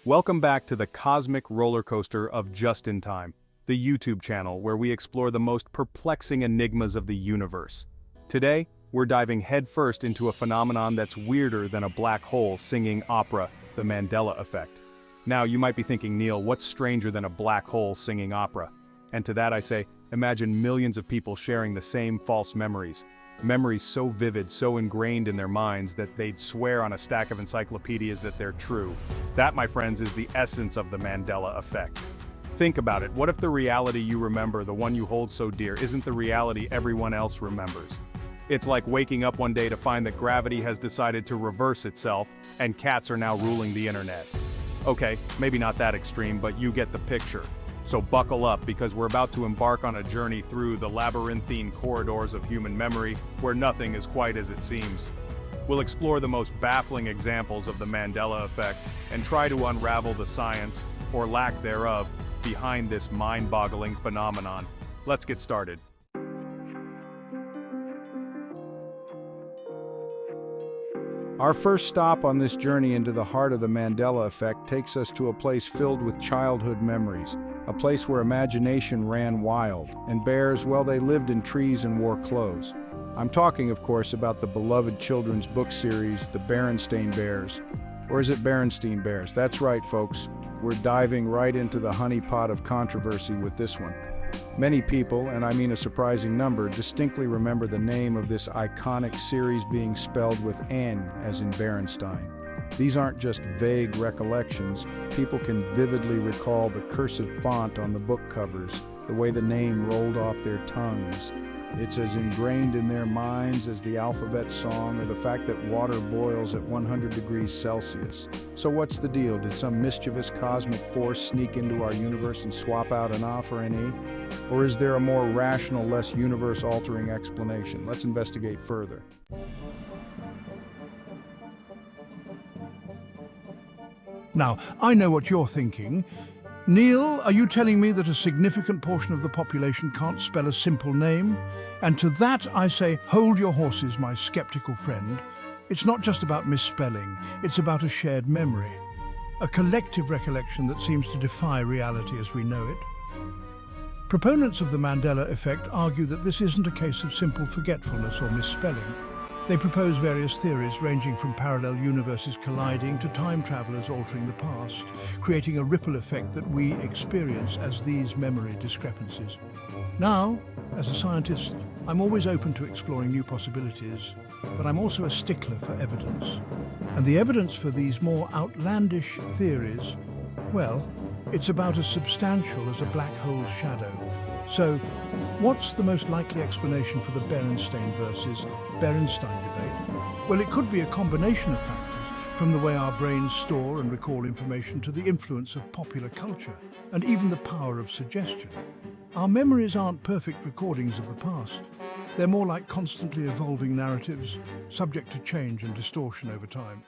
Welcome back to the cosmic roller coaster of Just in Time, the YouTube channel where we explore the most perplexing enigmas of the universe. Today, we're diving headfirst into a phenomenon that's weirder than a black hole singing opera, the Mandela Effect. Now, you might be thinking, Neil, what's stranger than a black hole singing opera? And to that I say, imagine millions of people sharing the same false memories. Memories so vivid, so ingrained in their minds that they'd swear on a stack of encyclopedias that they're true. That, my friends, is the essence of the Mandela Effect. Think about it. What if the reality you remember, the one you hold so dear, isn't the reality everyone else remembers? It's like waking up one day to find that gravity has decided to reverse itself, and cats are now ruling the internet. Okay, maybe not that extreme, but you get the picture. So buckle up, because we're about to embark on a journey through the labyrinthine corridors of human memory, where nothing is quite as it seems. We'll explore the most baffling examples of the Mandela Effect, and try to unravel the science, or lack thereof, behind this mind-boggling phenomenon. Let's get started. Our first stop on this journey into the heart of the Mandela Effect takes us to a place filled with childhood memories, a place where imagination ran wild, and bears, well, they lived in trees and wore clothes. I'm talking, of course, about the beloved children's book series, The Berenstain Bears. Or is it Berenstein Bears? That's right, folks. We're diving right into the honeypot of controversy with this one. Many people, and I mean a surprising number, distinctly remember the name of this iconic series being spelled with N, as in Berenstain. These aren't just vague recollections. People can vividly recall the cursive font on the book covers, the way the name rolled off their tongues. It's as ingrained in their minds as the alphabet song or the fact that water boils at 100 degrees Celsius. So what's the deal? Did some mischievous cosmic force sneak into our universe and swap out an A for an E? Or is there a more rational, less universe-altering explanation? Let's investigate further. Now, I know what you're thinking. Neil, are you telling me that a significant portion of the population can't spell a simple name? And to that I say, hold your horses, my skeptical friend. It's not just about misspelling, it's about a shared memory. A collective recollection that seems to defy reality as we know it. Proponents of the Mandela Effect argue that this isn't a case of simple forgetfulness or misspelling. They propose various theories ranging from parallel universes colliding to time travelers altering the past, creating a ripple effect that we experience as these memory discrepancies. Now, as a scientist, I'm always open to exploring new possibilities, but I'm also a stickler for evidence. And the evidence for these more outlandish theories, well, it's about as substantial as a black hole's shadow. So, what's the most likely explanation for the Berenstain versus Berenstein debate? Well, it could be a combination of factors, from the way our brains store and recall information to the influence of popular culture, and even the power of suggestion. Our memories aren't perfect recordings of the past. They're more like constantly evolving narratives, subject to change and distortion over time.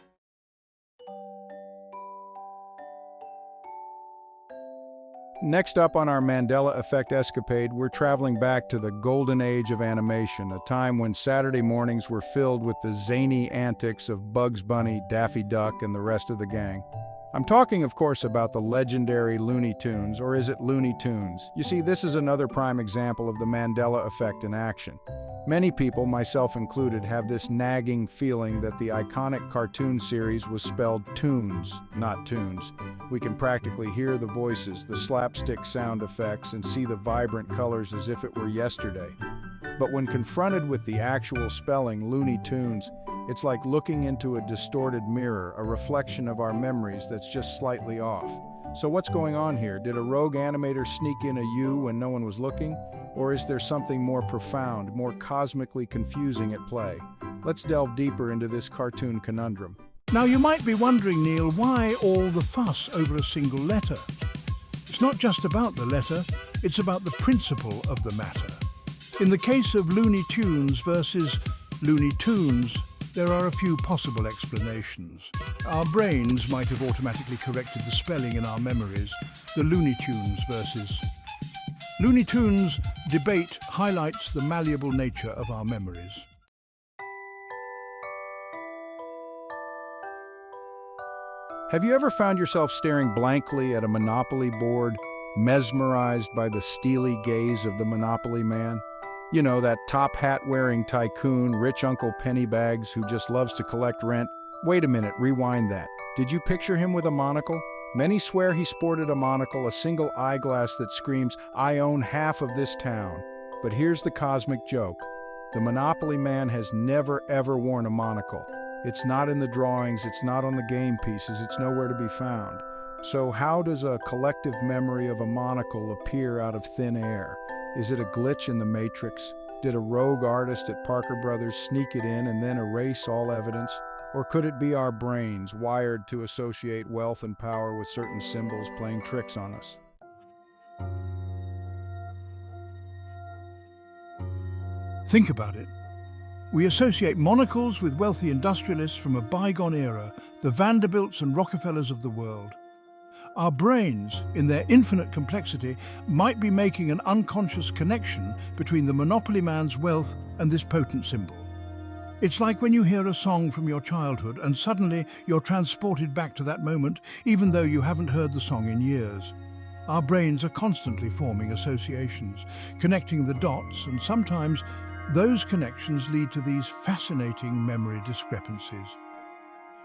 Next up on our Mandela Effect escapade, we're traveling back to the golden age of animation, a time when Saturday mornings were filled with the zany antics of Bugs Bunny, Daffy Duck, and the rest of the gang. I'm talking, of course, about the legendary Looney Tunes, or is it Looney Tunes? You see, this is another prime example of the Mandela Effect in action. Many people, myself included, have this nagging feeling that the iconic cartoon series was spelled Toons, not Tunes. We can practically hear the voices, the slapstick sound effects, and see the vibrant colors as if it were yesterday. But when confronted with the actual spelling, Looney Tunes, it's like looking into a distorted mirror, a reflection of our memories that's just slightly off. So what's going on here? Did a rogue animator sneak in a U when no one was looking? Or is there something more profound, more cosmically confusing at play? Let's delve deeper into this cartoon conundrum. Now you might be wondering, Neil, why all the fuss over a single letter? It's not just about the letter, it's about the principle of the matter. In the case of Looney Tunes versus Looney Tunes, there are a few possible explanations. Our brains might have automatically corrected the spelling in our memories. The Looney Tunes versus Looney Tunes debate highlights the malleable nature of our memories. Have you ever found yourself staring blankly at a Monopoly board, mesmerized by the steely gaze of the Monopoly man? You know, that top hat-wearing tycoon, rich Uncle Pennybags who just loves to collect rent? Wait a minute, rewind that. Did you picture him with a monocle? Many swear he sported a monocle, a single eyeglass that screams, "I own half of this town." But here's the cosmic joke. The Monopoly man has never ever worn a monocle. It's not in the drawings, it's not on the game pieces, it's nowhere to be found. So how does a collective memory of a monocle appear out of thin air? Is it a glitch in the Matrix? Did a rogue artist at Parker Brothers sneak it in and then erase all evidence? Or could it be our brains, wired to associate wealth and power with certain symbols, playing tricks on us? Think about it. We associate monocles with wealthy industrialists from a bygone era, the Vanderbilts and Rockefellers of the world. Our brains, in their infinite complexity, might be making an unconscious connection between the Monopoly man's wealth and this potent symbol. It's like when you hear a song from your childhood and suddenly you're transported back to that moment, even though you haven't heard the song in years. Our brains are constantly forming associations, connecting the dots, and sometimes those connections lead to these fascinating memory discrepancies.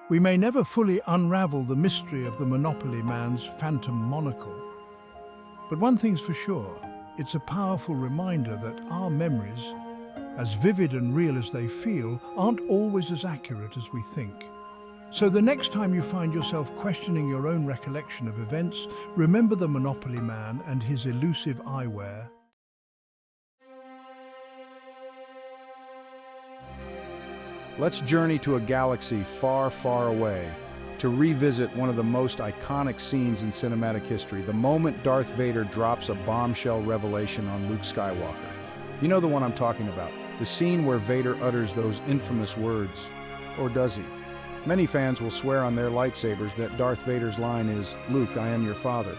We may never fully unravel the mystery of the Monopoly man's phantom monocle. But one thing's for sure, it's a powerful reminder that our memories, as vivid and real as they feel, aren't always as accurate as we think. So the next time you find yourself questioning your own recollection of events, remember the Monopoly man and his elusive eyewear. Let's journey to a galaxy far, far away to revisit one of the most iconic scenes in cinematic history, the moment Darth Vader drops a bombshell revelation on Luke Skywalker. You know the one I'm talking about, the scene where Vader utters those infamous words. Or does he? Many fans will swear on their lightsabers that Darth Vader's line is, "Luke, I am your father."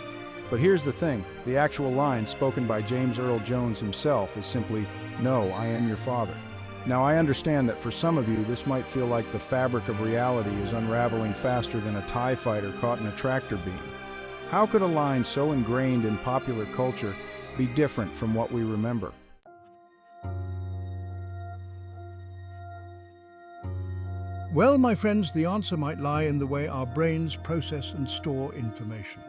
But here's the thing, the actual line spoken by James Earl Jones himself is simply, "No, I am your father." Now I understand that for some of you this might feel like the fabric of reality is unraveling faster than a TIE fighter caught in a tractor beam. How could a line so ingrained in popular culture be different from what we remember? Well, my friends, the answer might lie in the way our brains process and store information.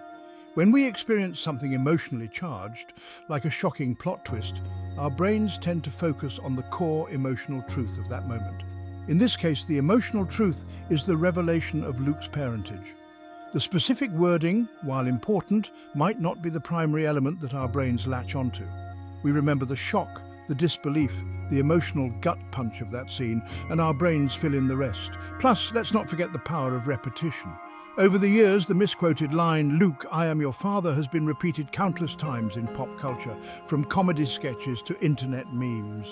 When we experience something emotionally charged, like a shocking plot twist, our brains tend to focus on the core emotional truth of that moment. In this case, the emotional truth is the revelation of Luke's parentage. The specific wording, while important, might not be the primary element that our brains latch onto. We remember the shock, the disbelief, the emotional gut punch of that scene, and our brains fill in the rest. Plus, let's not forget the power of repetition. Over the years, the misquoted line, "Luke, I am your father," has been repeated countless times in pop culture, from comedy sketches to internet memes.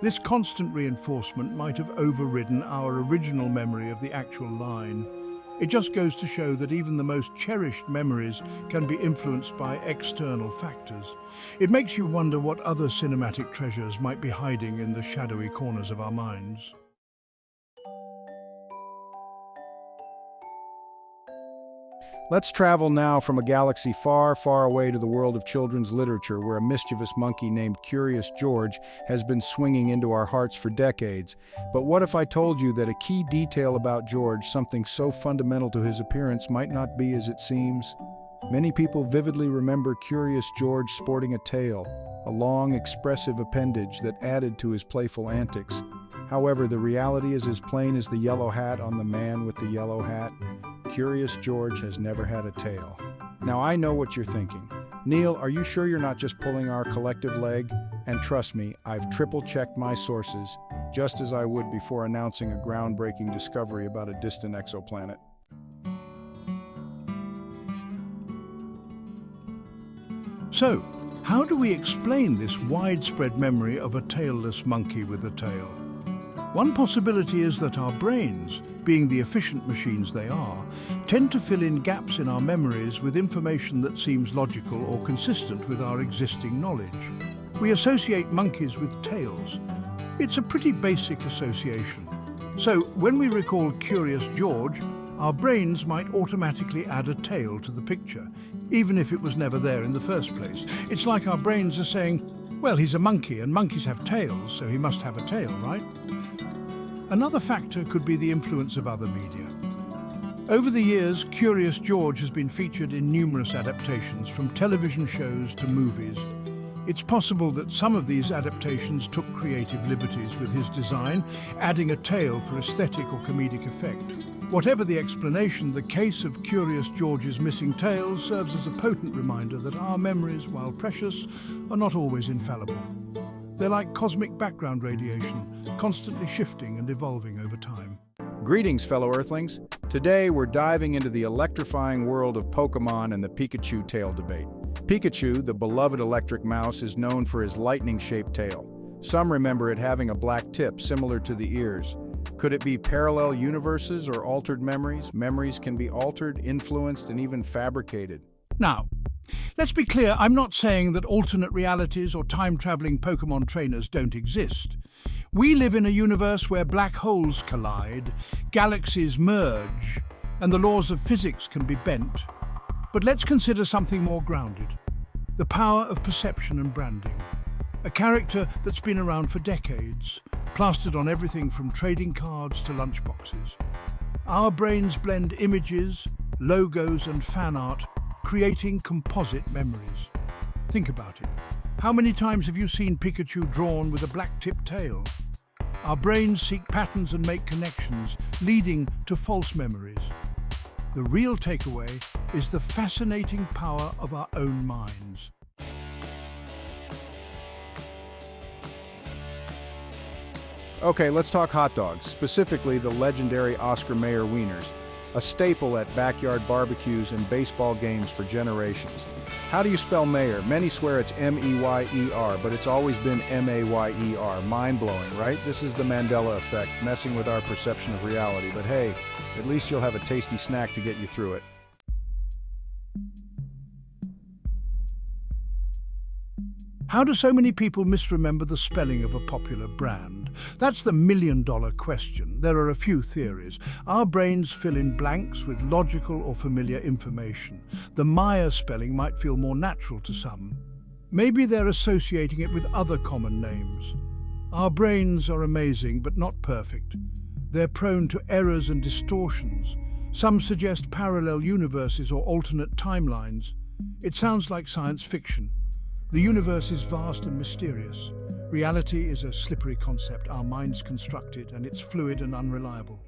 This constant reinforcement might have overridden our original memory of the actual line. It just goes to show that even the most cherished memories can be influenced by external factors. It makes you wonder what other cinematic treasures might be hiding in the shadowy corners of our minds. Let's travel now from a galaxy far, far away to the world of children's literature where a mischievous monkey named Curious George has been swinging into our hearts for decades. But what if I told you that a key detail about George, something so fundamental to his appearance, might not be as it seems? Many people vividly remember Curious George sporting a tail, a long, expressive appendage that added to his playful antics. However, the reality is as plain as the yellow hat on the man with the yellow hat. Curious George has never had a tail. Now I know what you're thinking. Neil, are you sure you're not just pulling our collective leg? And trust me, I've triple-checked my sources, just as I would before announcing a groundbreaking discovery about a distant exoplanet. So, how do we explain this widespread memory of a tailless monkey with a tail? One possibility is that our brains, being the efficient machines they are, tend to fill in gaps in our memories with information that seems logical or consistent with our existing knowledge. We associate monkeys with tails. It's a pretty basic association. So, when we recall Curious George, our brains might automatically add a tail to the picture, even if it was never there in the first place. It's like our brains are saying, well, he's a monkey and monkeys have tails, so he must have a tail, right? Another factor could be the influence of other media. Over the years, Curious George has been featured in numerous adaptations, from television shows to movies. It's possible that some of these adaptations took creative liberties with his design, adding a tail for aesthetic or comedic effect. Whatever the explanation, the case of Curious George's missing tails serves as a potent reminder that our memories, while precious, are not always infallible. They're like cosmic background radiation, constantly shifting and evolving over time. Greetings, fellow Earthlings. Today, we're diving into the electrifying world of Pokemon and the Pikachu tail debate. Pikachu, the beloved electric mouse, is known for his lightning-shaped tail. Some remember it having a black tip similar to the ears. Could it be parallel universes or altered memories? Memories can be altered, influenced, and even fabricated. Now, let's be clear, I'm not saying that alternate realities or time-traveling Pokemon trainers don't exist. We live in a universe where black holes collide, galaxies merge, and the laws of physics can be bent. But let's consider something more grounded: the power of perception and branding. A character that's been around for decades, plastered on everything from trading cards to lunchboxes. Our brains blend images, logos, and fan art, creating composite memories. Think about it. How many times have you seen Pikachu drawn with a black-tipped tail? Our brains seek patterns and make connections, leading to false memories. The real takeaway is the fascinating power of our own minds. Okay, let's talk hot dogs, specifically the legendary Oscar Mayer wieners, a staple at backyard barbecues and baseball games for generations. How do you spell Mayer? Many swear it's M-E-Y-E-R, but it's always been M-A-Y-E-R. Mind-blowing, right? This is the Mandela Effect, messing with our perception of reality. But hey, at least you'll have a tasty snack to get you through it. How do so many people misremember the spelling of a popular brand? That's the million-dollar question. There are a few theories. Our brains fill in blanks with logical or familiar information. The Maya spelling might feel more natural to some. Maybe they're associating it with other common names. Our brains are amazing, but not perfect. They're prone to errors and distortions. Some suggest parallel universes or alternate timelines. It sounds like science fiction. The universe is vast and mysterious. Reality is a slippery concept our minds construct it, and it's fluid and unreliable.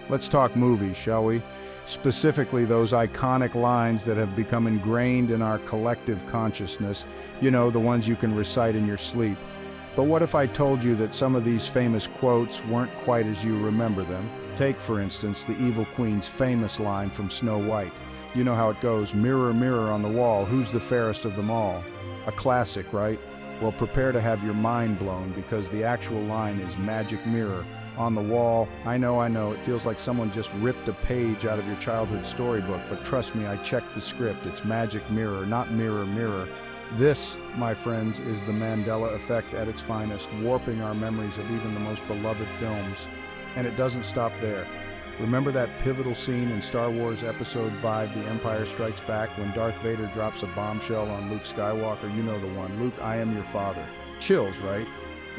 Let's talk movies, shall we? Specifically those iconic lines that have become ingrained in our collective consciousness. You know, the ones you can recite in your sleep. But what if I told you that some of these famous quotes weren't quite as you remember them? Take, for instance, the evil queen's famous line from Snow White. You know how it goes, "Mirror, mirror on the wall, who's the fairest of them all?" A classic, right? Well, prepare to have your mind blown, because the actual line is "magic mirror on the wall." I know, it feels like someone just ripped a page out of your childhood storybook, but trust me, I checked the script. It's magic mirror, not mirror, mirror. This, my friends, is the Mandela Effect at its finest, warping our memories of even the most beloved films. And it doesn't stop there. Remember that pivotal scene in Star Wars Episode V, The Empire Strikes Back, when Darth Vader drops a bombshell on Luke Skywalker? You know the one. "Luke, I am your father." Chills, right?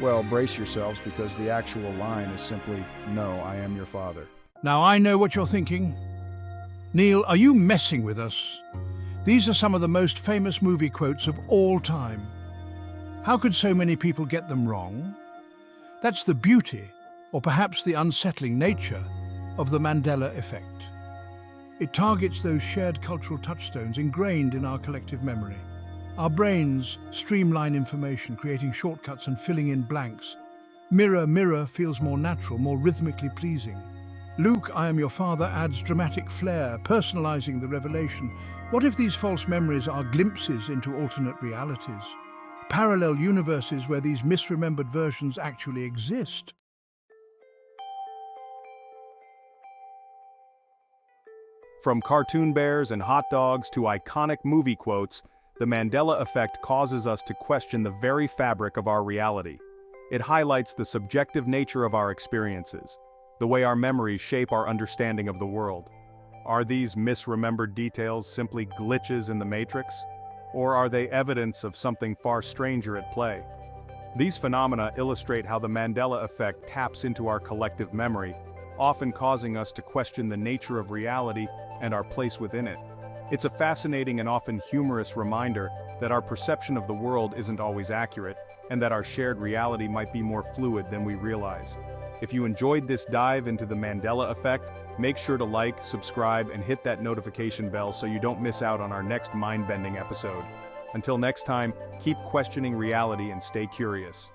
Well, brace yourselves, because the actual line is simply, "No, I am your father." Now I know what you're thinking. Neil, are you messing with us? These are some of the most famous movie quotes of all time. How could so many people get them wrong? That's the beauty, or perhaps the unsettling nature, of the Mandela Effect. It targets those shared cultural touchstones ingrained in our collective memory. Our brains streamline information, creating shortcuts and filling in blanks. "Mirror, mirror" feels more natural, more rhythmically pleasing. "Luke, I am your father" adds dramatic flair, personalizing the revelation. What if these false memories are glimpses into alternate realities? Parallel universes where these misremembered versions actually exist? From cartoon bears and hot dogs to iconic movie quotes, the Mandela Effect causes us to question the very fabric of our reality. It highlights the subjective nature of our experiences, the way our memories shape our understanding of the world. Are these misremembered details simply glitches in the matrix? Or are they evidence of something far stranger at play? These phenomena illustrate how the Mandela Effect taps into our collective memory, often causing us to question the nature of reality and our place within it. It's a fascinating and often humorous reminder that our perception of the world isn't always accurate, and that our shared reality might be more fluid than we realize. If you enjoyed this dive into the Mandela Effect, make sure to like, subscribe, and hit that notification bell so you don't miss out on our next mind-bending episode. Until next time, keep questioning reality and stay curious.